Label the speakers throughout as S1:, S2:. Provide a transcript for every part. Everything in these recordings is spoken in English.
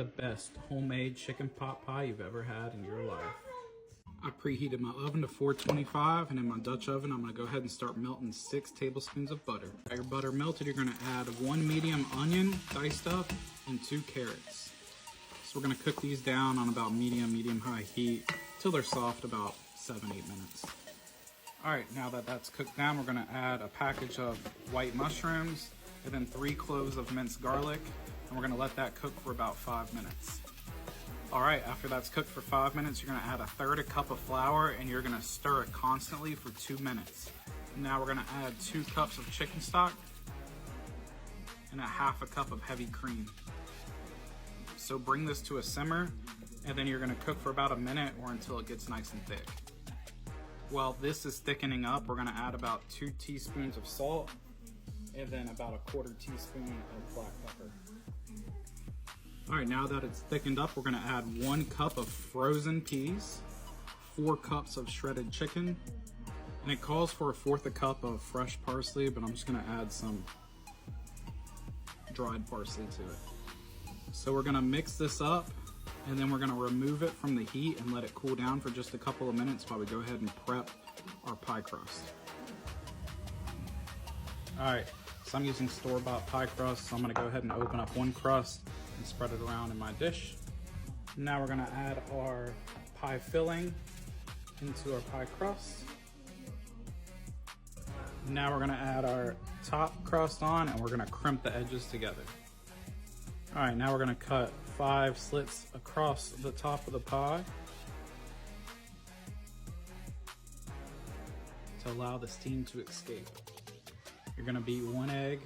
S1: the best homemade chicken pot pie you've ever had in your life. I preheated my oven to 425, and in my Dutch oven, I'm gonna go ahead and start melting 6 tablespoons of butter. Got your butter melted, you're gonna add 1 medium onion, diced up, and 2 carrots. So we're gonna cook these down on about medium-high heat till they're soft, about 7-8 minutes. All right, now that that's cooked down, we're gonna add a package of white mushrooms and then 3 cloves of minced garlic, and we're gonna let that cook for about 5 minutes. All right, after that's cooked for 5 minutes, you're gonna add 1/3 cup of flour and you're gonna stir it constantly for 2 minutes. Now we're gonna add 2 cups of chicken stock and 1/2 cup of heavy cream. So bring this to a simmer, and then you're gonna cook for about a minute or until it gets nice and thick. While this is thickening up, we're gonna add about 2 teaspoons of salt and then about 1/4 teaspoon of black pepper. All right, now that it's thickened up, we're gonna add 1 cup of frozen peas, 4 cups of shredded chicken, and it calls for 1/4 cup of fresh parsley, but I'm just gonna add some dried parsley to it. So we're gonna mix this up, and then we're gonna remove it from the heat and let it cool down for just a couple of minutes while we go ahead and prep our pie crust. All right, so I'm using store-bought pie crust, so I'm gonna go ahead and open up 1 crust and spread it around in my dish. Now we're gonna add our pie filling into our pie crust. Now we're gonna add our top crust on, and we're gonna crimp the edges together. All right, now we're gonna cut 5 slits across the top of the pie to allow the steam to escape. You're gonna beat 1 egg,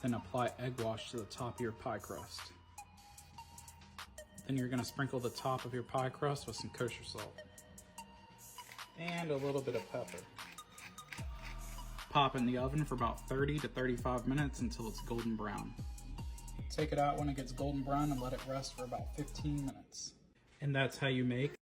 S1: then apply egg wash to the top of your pie crust. Then you're gonna sprinkle the top of your pie crust with some kosher salt and a little bit of pepper. Pop in the oven for about 30 to 35 minutes until it's golden brown. Take it out when it gets golden brown and let it rest for about 15 minutes. And that's how you make